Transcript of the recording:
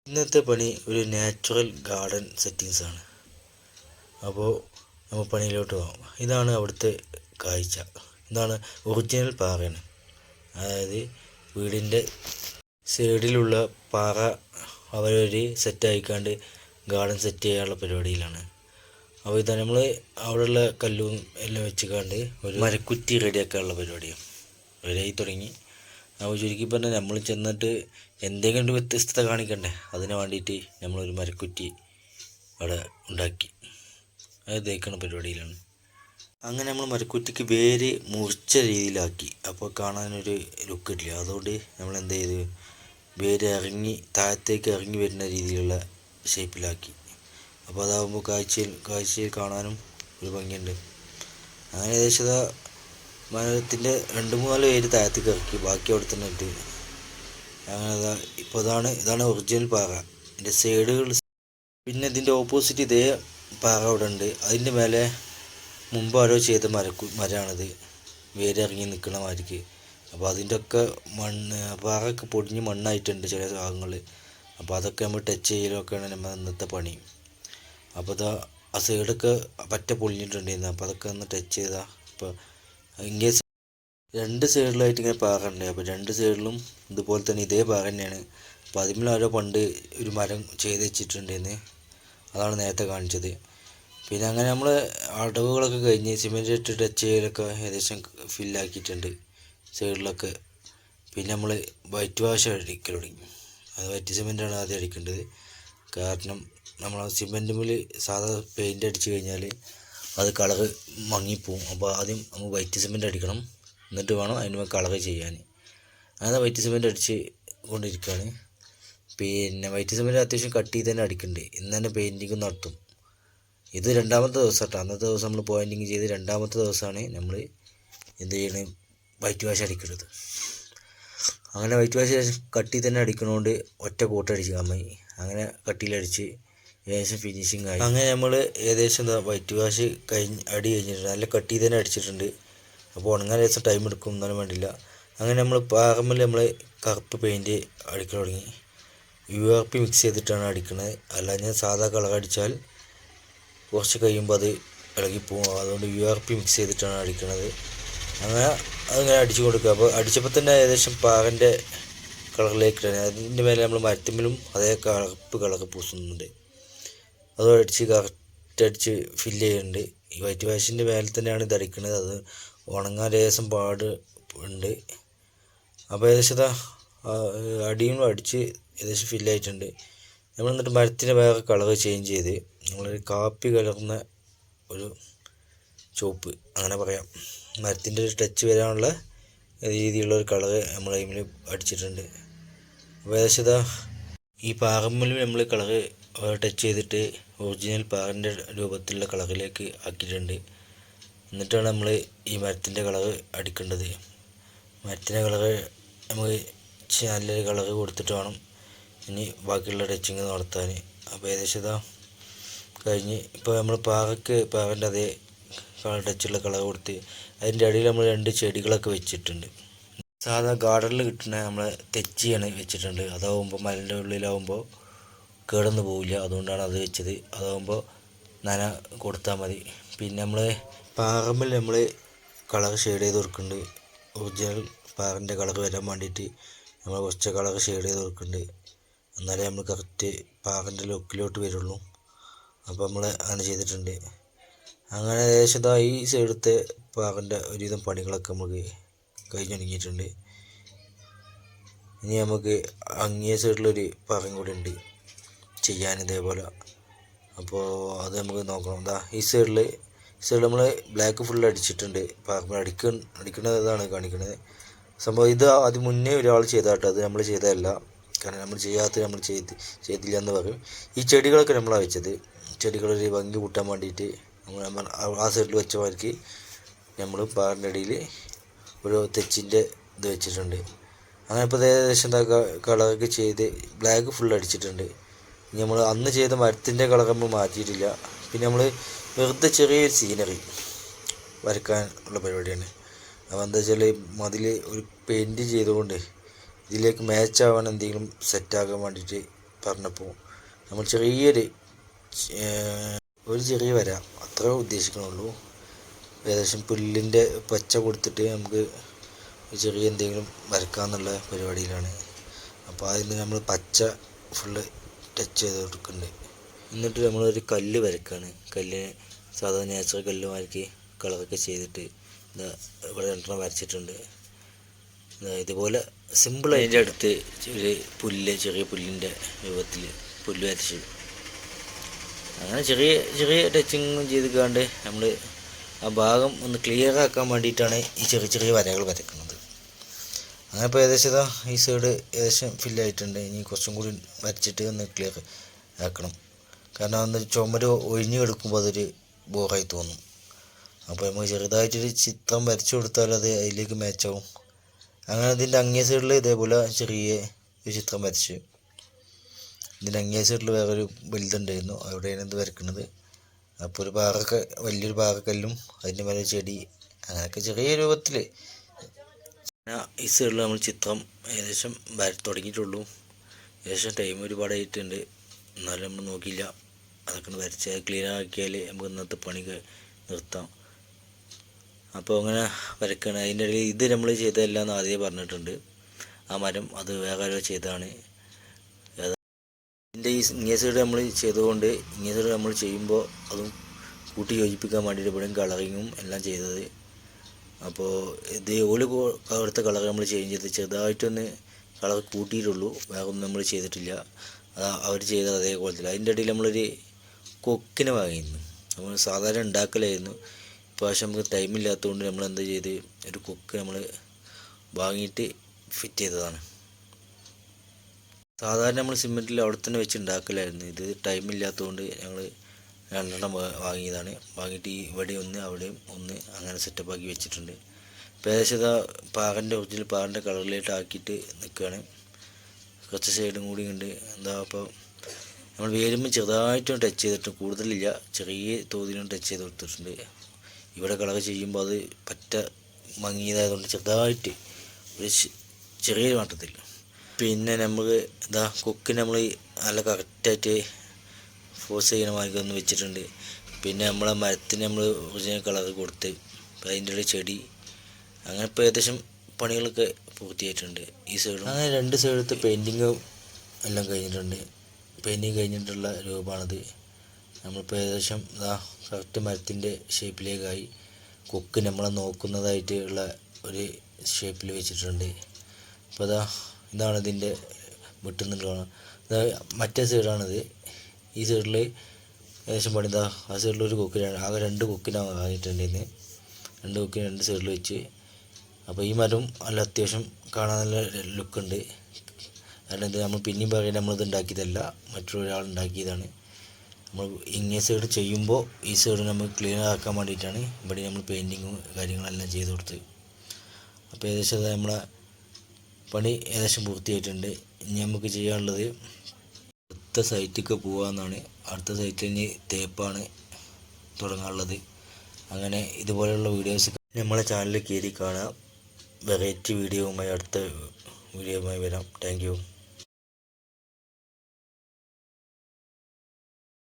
ഇന്നത്തെ പണി ഒരു നാച്ചുറൽ ഗാർഡൻ സെറ്റിങ്സാണ്. അപ്പോൾ നമ്മൾ പണിയിലോട്ട് പോകാം. ഇതാണ് അവിടുത്തെ കാഴ്ച. ഇതാണ് ഒറിജിനൽ പാറയാണ്. അതായത് വീടിൻ്റെ സൈഡിലുള്ള പാറ അവരൊരു സെറ്റായിക്കാണ്ട് ഗാർഡൻ സെറ്റ് ചെയ്യാനുള്ള പരിപാടിയിലാണ്. അപ്പോൾ ഇതാണ് നമ്മൾ അവിടെയുള്ള കല്ലും എല്ലാം വെച്ചുകാണ്ട് ഒരു മരക്കുറ്റി റെഡിയാക്കാനുള്ള പരിപാടിയാണ്. റെഡിയായി തുടങ്ങി. അപ്പോൾ ചുരുക്കി പറഞ്ഞാൽ നമ്മൾ ചെന്നിട്ട് എന്തെങ്കിലും ഒരു വ്യത്യസ്തത കാണിക്കണ്ടേ, അതിന് വേണ്ടിയിട്ട് നമ്മളൊരു മരക്കുറ്റി അവിടെ ഉണ്ടാക്കി അത് തേക്കുന്ന പരിപാടിയിലാണ്. അങ്ങനെ നമ്മൾ മരക്കുറ്റിക്ക് വേര് മുറിച്ച രീതിയിലാക്കി. അപ്പോൾ കാണാനൊരു ലുക്ക് കിട്ടില്ല. അതുകൊണ്ട് നമ്മൾ എന്ത് ചെയ്തു, വേര് താഴത്തേക്ക് ഇറങ്ങി വരുന്ന രീതിയിലുള്ള ഷേപ്പിലാക്കി. അപ്പോൾ അതാകുമ്പോൾ കാഴ്ചയിൽ കാണാനും ഒരു ഭംഗിയുണ്ട്. അങ്ങനെ ഏകദേശം മരത്തിൻ്റെ 2-3 വേര് താഴത്തേക്ക് ഇറക്കി, ബാക്കി അവിടെ തന്നെ ഇട്ട്. അങ്ങനെ ഇപ്പോൾ ഇതാണ് ഒറിജിനൽ പാറ. ഇതിൻ്റെ സൈഡുകൾ. പിന്നെ ഇതിൻ്റെ ഓപ്പോസിറ്റ് ഇതേ പാറ അവിടെ ഉണ്ട്. അതിൻ്റെ മേലെ മുമ്പ് ആരോ ചെയ്ത മരമാണിത്, വേരിറങ്ങി നിൽക്കണ മാതിരിക്ക്. അപ്പോൾ അതിൻ്റെ ഒക്കെ പാറയൊക്കെ പൊടിഞ്ഞ് മണ്ണായിട്ടുണ്ട് ചില ഭാഗങ്ങളിൽ. അപ്പോൾ അതൊക്കെ നമ്മൾ ടച്ച് ചെയ്യലൊക്കെയാണ് നമ്മൾ ഇന്നത്തെ പണി. അപ്പോൾ ആ സൈഡൊക്കെ പറ്റ പൊളിഞ്ഞിട്ടുണ്ടായിരുന്നു. അപ്പോൾ അതൊക്കെ ഒന്ന് ടച്ച് ചെയ്താൽ ഇപ്പോൾ ഇൻകേസ് 2 സൈഡിലായിട്ട് ഇങ്ങനെ പാറ ഉണ്ട്. അപ്പോൾ 2 സൈഡിലും ഇതുപോലെ തന്നെ ഇതേ പാറ തന്നെയാണ്. അപ്പോൾ അതിന്മേലാരോ പണ്ട് ഒരു മരം ചെയ്ത് വെച്ചിട്ടുണ്ടെന്ന്, അതാണ് നേരത്തെ കാണിച്ചത്. പിന്നെ അങ്ങനെ നമ്മൾ അടവുകളൊക്കെ കഴിഞ്ഞ് സിമെൻറ്റ് ഇട്ട് ടച്ച് ചെയ്യലൊക്കെ ഏകദേശം ഫില്ലാക്കിയിട്ടുണ്ട് സൈഡിലൊക്കെ. പിന്നെ നമ്മൾ വൈറ്റ് വാഷ് അടിക്കൽ തുടങ്ങി. അത് വൈറ്റ് സിമെൻറ്റാണ് ആദ്യം അടിക്കേണ്ടത്. കാരണം നമ്മൾ സിമെൻറ്റുമ്മിൽ സാധാ പെയിൻ്റ് അടിച്ചു കഴിഞ്ഞാൽ അത് കളറ് മങ്ങിപ്പോവും. അപ്പോൾ ആദ്യം നമുക്ക് വൈറ്റ് സിമെൻറ്റ് അടിക്കണം, എന്നിട്ട് വേണം അതിന് കളറ് ചെയ്യാൻ. അങ്ങനെ വൈറ്റ് സിമെൻറ്റ് അടിച്ച് കൊണ്ടിരിക്കുകയാണ്. പിന്നെ വൈറ്റ് സിമെൻറ്റ് അത്യാവശ്യം കട്ടി തന്നെ അടിക്കുന്നുണ്ട്. ഇന്ന് തന്നെ പെയിൻറ്റിങ് നടത്തും. ഇത് 2ാമത്തെ ദിവസം കേട്ടോ. അന്നത്തെ ദിവസം നമ്മൾ പോയിൻറ്റിങ് ചെയ്ത് 2ാമത്തെ ദിവസമാണ് നമ്മൾ എന്ത് ചെയ്യണത്, വൈറ്റ് വാഷ് അടിക്കുന്നത്. അങ്ങനെ വൈറ്റ് വാഷ് കട്ടി തന്നെ അടിക്കണോണ്ട് ഒറ്റ കോട്ടടിച്ച് അമ്മായി അങ്ങനെ കട്ടിയിലടിച്ച് ഏകദേശം ഫിനിഷിങ് ആയി. അങ്ങനെ നമ്മൾ ഏകദേശം വൈറ്റ് വാഷ് അടി കഴിഞ്ഞിട്ടുണ്ട്. നല്ല കട്ടി തന്നെ അടിച്ചിട്ടുണ്ട്. അപ്പോൾ ഉണങ്ങാൻ ഏകദേശം ടൈം എടുക്കും, എന്നാലും വേണ്ടില്ല. അങ്ങനെ നമ്മൾ പാറമ്മൽ നമ്മൾ കറുപ്പ് പെയിൻറ്റ് അടിക്കാൻ തുടങ്ങി. URP മിക്സ് ചെയ്തിട്ടാണ് അടിക്കുന്നത്. അല്ലാതെ സാധാ കളർ അടിച്ചാൽ കുറച്ച് കഴിയുമ്പോൾ അത് ഇളകിപ്പോവും. അതുകൊണ്ട് URP മിക്സ് ചെയ്തിട്ടാണ് അടിക്കുന്നത്. അങ്ങനെ അതിങ്ങനെ അടിച്ചു കൊടുക്കുക. അപ്പോൾ അടിച്ചപ്പോൾ തന്നെ ഏകദേശം പാറൻ്റെ കളറിലേക്ക് അതിൻ്റെ മേലെ നമ്മൾ മരത്തിന്മേലും അതേ കറുപ്പ് കളർ പൂസുന്നുണ്ട്. അത് കറക്റ്റ് അടിച്ച് ഫില്ല് ചെയ്യുന്നുണ്ട്. ഈ വൈറ്റ് വാഷിൻ്റെ മേലെ തന്നെയാണ് ഇത് അടിക്കുന്നത്. അത് ഉണങ്ങാൻ ലേശം പാട് ഉണ്ട്. അപ്പോൾ ഏകദേശം അടിയും അടിച്ച് ഏകദേശം ഫില്ലായിട്ടുണ്ട്. നമ്മൾ എന്നിട്ട് മരത്തിന് വേറെ കളർ ചേഞ്ച് ചെയ്ത് നമ്മളൊരു കാപ്പി കലർന്ന ഒരു ചുവപ്പ് അങ്ങനെ പറയാം, മരത്തിൻ്റെ ഒരു ടച്ച് വരാനുള്ള രീതിയിലുള്ള ഒരു കളറ് നമ്മൾ അതിൽ അടിച്ചിട്ടുണ്ട്. അപ്പോൾ ഏകദേശം ഈ പാറമ്മൽ നമ്മൾ കളറ് ടച്ച് ചെയ്തിട്ട് ഒറിജിനൽ പാറിൻ്റെ രൂപത്തിലുള്ള കളറിലേക്ക് ആക്കിയിട്ടുണ്ട്. എന്നിട്ടാണ് നമ്മൾ ഈ മരത്തിൻ്റെ കളറ് അടിക്കേണ്ടത്. മരത്തിൻ്റെ കളറ് നമുക്ക് നല്ലൊരു കളറ് കൊടുത്തിട്ട് വേണം ഇനി ബാക്കിയുള്ള ടച്ചിങ് നടത്താൻ. അപ്പോൾ ഏകദേശം കഴിഞ്ഞ് ഇപ്പോൾ നമ്മൾ പാറൻ്റെ അതേ കളർ ടച്ചുള്ള കളർ കൊടുത്ത് അതിൻ്റെ അടിയിൽ നമ്മൾ 2 ചെടികളൊക്കെ വെച്ചിട്ടുണ്ട്. സാധാ ഗാർഡനിൽ കിട്ടുന്ന നമ്മൾ തെച്ചിയാണ് വെച്ചിട്ടുണ്ട്. അതാവുമ്പോൾ മരൻ്റെ ഉള്ളിലാവുമ്പോൾ കേടൊന്നു പോവില്ല, അതുകൊണ്ടാണ് അത് വെച്ചത്. അതാവുമ്പോൾ നന കൊടുത്താൽ മതി. പിന്നെ നമ്മൾ പാറമ്മിൽ നമ്മൾ കളർ ഷെയ്ഡ് ചെയ്ത് കൊടുക്കുന്നുണ്ട്. ഒറിജിനൽ പാറിൻ്റെ കളർ വരാൻ വേണ്ടിയിട്ട് നമ്മൾ കുറച്ച് കളർ ഷെയ്ഡ് ചെയ്ത് കൊടുക്കുന്നുണ്ട്. എന്നാലേ നമ്മൾ കറക്റ്റ് പാറിൻ്റെ ലുക്കിലോട്ട് വരുള്ളൂ. അപ്പോൾ നമ്മൾ അങ്ങനെ ചെയ്തിട്ടുണ്ട്. അങ്ങനെ ഏകദേശം ഈ സൈഡത്തെ പാറിൻ്റെ ഒരുവിധം പണികളൊക്കെ നമുക്ക് കഴിഞ്ഞ് തുടങ്ങിയിട്ടുണ്ട്. ഇനി നമുക്ക് അങ്ങേ സൈഡിലൊരു പാറയും കൂടി ഉണ്ട് ചെയ്യാൻ ഇതേപോലെ. അപ്പോൾ അത് നമുക്ക് നോക്കണം. ഈ സൈഡിൽ നമ്മൾ ബ്ലാക്ക് ഫുള്ള് അടിച്ചിട്ടുണ്ട്. പാറ അടിക്കുന്നത് ഇതാണ് കാണിക്കുന്നത് സംഭവം. ഇത് അത് മുന്നേ ഒരാൾ ചെയ്താട്ടോ, അത് നമ്മൾ ചെയ്തതല്ല. കാരണം നമ്മൾ നമ്മൾ ചെയ്തില്ല എന്ന് പറയും. ഈ ചെടികളൊക്കെ നമ്മളാണ് വെച്ചത്. ചെടികളൊരു ഭംഗി കൂട്ടാൻ വേണ്ടിയിട്ട് നമ്മൾ ആ സൈഡിൽ വെച്ച മാതിരിക്ക് നമ്മൾ പാറിൻ്റെ അടിയിൽ ഒരു തെച്ചിൻ്റെ ഇത് വെച്ചിട്ടുണ്ട്. അങ്ങനെ ഇപ്പോൾ ഏകദേശം കളറൊക്കെ ചെയ്ത് ബ്ലാക്ക് ഫുള്ള് അടിച്ചിട്ടുണ്ട്. ഇനി നമ്മൾ അന്ന് ചെയ്ത മരത്തിൻ്റെ കളർ നമ്മൾ മാറ്റിയിട്ടില്ല. പിന്നെ നമ്മൾ വെറുതെ ചെറിയൊരു സീനറി വരയ്ക്കാൻ ഉള്ള പരിപാടിയാണ്. അപ്പോൾ എന്താ വെച്ചാൽ മതിൽ ഒരു പെയിൻറ്റ് ചെയ്തുകൊണ്ട് ഇതിലേക്ക് മാച്ച് ആവാൻ എന്തെങ്കിലും സെറ്റാക്കാൻ വേണ്ടിയിട്ട് പറഞ്ഞപ്പോൾ നമ്മൾ ചെറിയൊരു ഒരു ചെറിയ വര അത്ര ഉദ്ദേശിക്കണുള്ളൂ. ഏകദേശം പുല്ലിൻ്റെ പച്ച കൊടുത്തിട്ട് നമുക്ക് ചെറിയ എന്തെങ്കിലും വരക്കാമെന്നുള്ള പരിപാടിയിലാണ്. അപ്പോൾ അതിന് നമ്മൾ പച്ച ഫുള്ള് ടച്ച് ചെയ്ത് കൊടുക്കുന്നുണ്ട്. എന്നിട്ട് നമ്മളൊരു കല്ല് വരക്കുകയാണ്. കല്ലിന് സാധാരണ നാച്ചുറൽ കല്ല് മാറ്റി കളറൊക്കെ ചെയ്തിട്ട് ഇതാ ഇവിടെ രണ്ടെണ്ണം വരച്ചിട്ടുണ്ട്. ഇതുപോലെ സിമ്പിൾ. അതിൻ്റെ അടുത്ത് ഒരു ചെറിയ പുല്ലിൻ്റെ രൂപത്തിൽ പുല്ല് വരച്ച് അങ്ങനെ ചെറിയ ചെറിയ ടച്ചിങ്ങും ചെയ്തിക്കാണ്ട് നമ്മൾ ആ ഭാഗം ഒന്ന് ക്ലിയർ ആക്കാൻ വേണ്ടിയിട്ടാണ് ഈ ചെറിയ ചെറിയ വരകൾ വരക്കുന്നത്. അങ്ങനെ ഇപ്പോൾ ഏകദേശം ഇതാ ഈ സൈഡ് ഏകദേശം ഫില്ലായിട്ടുണ്ട്. ഇനി കുറച്ചും കൂടി വരച്ചിട്ട് ഒന്ന് ക്ലിയർ ആക്കണം. കാരണം അന്ന് ചുമര് ഒഴിഞ്ഞു കിടക്കുമ്പോൾ അതൊരു ബോറായി തോന്നും. അപ്പോൾ നമുക്ക് ചെറുതായിട്ടൊരു ചിത്രം വരച്ചു കൊടുത്താൽ അത് അതിലേക്ക് മാച്ചാവും. അങ്ങനെ ഇതിൻ്റെ അങ്ങേ സൈഡിൽ ഇതേപോലെ ചെറിയ ഒരു ചിത്രം വരച്ച് ഇതിൻ്റെ അങ്ങേ സൈഡിൽ വേറൊരു വലുതുണ്ടായിരുന്നു, അവിടെയാണ് ഇത് വരക്കുന്നത്. അപ്പോൾ ഒരു വലിയൊരു പാറക്കല്ലും അതിൻ്റെ മേലെ ചെടി അങ്ങനെയൊക്കെ ചെറിയ രൂപത്തിൽ. ഈ സൈഡിൽ നമ്മൾ ചിത്രം ഏകദേശം തുടങ്ങിയിട്ടുള്ളൂ. ഏകദേശം ടൈം ഒരുപാടായിട്ടുണ്ട്, എന്നാലും നമ്മൾ നോക്കിയില്ല. അതൊക്കെ വരച്ച് ക്ലീൻ ആക്കിയാൽ നമുക്ക് ഇന്നത്തെ പണി നിർത്താം. അപ്പോൾ അങ്ങനെ വരയ്ക്കണം. അതിൻ്റെ ഇടയിൽ ഇത് നമ്മൾ ചെയ്തതല്ല എന്ന് ആദ്യമേ പറഞ്ഞിട്ടുണ്ട്. ആ മരം അത് വേറെ ആരോ ചെയ്തതാണ്. ഇതിൻ്റെ ഈ ഇങ്ങേ സൈഡ് നമ്മൾ ചെയ്തുകൊണ്ട് ഇങ്ങേ സൈഡ് നമ്മൾ ചെയ്യുമ്പോൾ അതും കൂട്ടി യോജിപ്പിക്കാൻ വേണ്ടിയിട്ട് ഇവിടെയും കളറിങ്ങും എല്ലാം ചെയ്തത്. അപ്പോൾ ഇത് അവിടുത്തെ കളർ നമ്മൾ ചേഞ്ച് ചെയ്ത് ചെറുതായിട്ടൊന്ന് കളർ കൂട്ടിയിട്ടുള്ളൂ, വേറെ ഒന്നും നമ്മൾ ചെയ്തിട്ടില്ല. അവർ ചെയ്ത അതേ കോലത്തിൽ. അതിൻ്റെ ഇടയിൽ നമ്മളൊരു കൊക്കിനെ വാങ്ങിയിരുന്നു. നമ്മൾ സാധാരണ ഉണ്ടാക്കലായിരുന്നു. ഇപ്രാവശ്യം നമുക്ക് ടൈമില്ലാത്തതുകൊണ്ട് നമ്മൾ എന്താ ചെയ്ത് ഒരു കൊക്ക് നമ്മൾ വാങ്ങിയിട്ട് ഫിറ്റ് ചെയ്തതാണ്. സാധാരണ നമ്മൾ സിമെൻറ്റിൽ അവിടെ തന്നെ വെച്ച് ഉണ്ടാക്കലായിരുന്നു. ഇത് ടൈമില്ലാത്തതുകൊണ്ട് ഞങ്ങൾ രണ്ടെണ്ണം വാങ്ങിയതാണ്. വാങ്ങിയിട്ട് ഇവിടെ ഒന്ന് അവിടെയും ഒന്ന് അങ്ങനെ സെറ്റപ്പാക്കി വെച്ചിട്ടുണ്ട്. ഇപ്പോൾ ഏകദേശം ഒറിജിനൽ പാറിൻ്റെ കളറിലായിട്ട് ആക്കിയിട്ട് നിൽക്കുകയാണ്. കുറച്ച് സൈഡും കൂടി ഉണ്ട്. അപ്പോൾ നമ്മൾ വേരുമ്പോൾ ചെറുതായിട്ടും ടച്ച് ചെയ്തിട്ട് കൂടുതലില്ല, ചെറിയ തോതിലും ടച്ച് ചെയ്ത് കൊടുത്തിട്ടുണ്ട്. ഇവിടെ കളർ ചെയ്യുമ്പോൾ അത് മങ്ങിയതായതുകൊണ്ട് ചെറുതായിട്ട് ഒരു ചെറിയൊരു മാറ്റത്തിൽ. പിന്നെ നമ്മൾ കൊക്കിന് നമ്മൾ നല്ല കറക്റ്റായിട്ട് ഫോഴ്സ് ചെയ്യണ മാർഗം ഒന്ന് വെച്ചിട്ടുണ്ട്. പിന്നെ നമ്മളെ മരത്തിന് നമ്മൾ ഒറിജിനൽ കളർ കൊടുത്ത് അതിൻ്റെ ഒരു ചെടി അങ്ങനെ ഇപ്പോൾ ഏകദേശം പണികളൊക്കെ പൂർത്തിയായിട്ടുണ്ട്. ഈ സൈഡും അങ്ങനെ രണ്ട് സൈഡത്തെ പെയിൻറ്റിങ്ങും എല്ലാം കഴിഞ്ഞിട്ടുണ്ട്. പെയിൻറ്റിങ് കഴിഞ്ഞിട്ടുള്ള രൂപമാണിത്. നമ്മളിപ്പോൾ ഏകദേശം കറക്റ്റ് മരത്തിൻ്റെ ഷേപ്പിലേക്കായി കൊക്ക് നമ്മളെ നോക്കുന്നതായിട്ടുള്ള ഒരു ഷേപ്പിൽ വെച്ചിട്ടുണ്ട്. അപ്പോൾ ഇതാണ് ഇതിൻ്റെ വെട്ടുന്നുള്ളതാണ്. മറ്റേ സൈഡാണിത്. ഈ സൈഡിൽ ഏകദേശം പണി ആ സൈഡിൽ ഒരു കൊക്കിനാണ്, ആകെ രണ്ട് കൊക്കിനാണ് വാങ്ങിയിട്ടുണ്ടെന്ന്. രണ്ട് കൊക്കിന് രണ്ട് സൈഡിൽ വെച്ച്. അപ്പോൾ ഈ മരം നല്ല അത്യാവശ്യം കാണാൻ നല്ല ലുക്കുണ്ട്. കാരണം ഇത് നമ്മൾ പിന്നെയും പറയാൻ നമ്മളിത് ഉണ്ടാക്കിയതല്ല, മറ്റൊരാൾ ഉണ്ടാക്കിയതാണ്. നമ്മൾ ഇങ്ങേ സൈഡ് ചെയ്യുമ്പോൾ ഈ സൈഡ് നമ്മൾ ക്ലീൻ ആക്കാൻ വേണ്ടിയിട്ടാണ് ഇവിടെ നമ്മൾ പെയിൻറ്റിങ്ങും കാര്യങ്ങളെല്ലാം ചെയ്ത് കൊടുത്ത്. അപ്പോൾ ഏകദേശം നമ്മളെ പണി ഏകദേശം പൂർത്തിയായിട്ടുണ്ട്. ഇനി നമുക്ക് ചെയ്യാനുള്ളത് അടുത്ത സൈറ്റിലേക്ക് പോകാമെന്നാണ്. അടുത്ത സൈറ്റിൽ ഇനി തേപ്പാണ് തുടങ്ങാനുള്ളത്. അങ്ങനെ ഇതുപോലെയുള്ള വീഡിയോസ് നമ്മളെ ചാനലിൽ കയറി കാണാം. വെറൈറ്റി വീഡിയോവുമായി അടുത്ത വീഡിയോയുമായി വരാം. Thank you.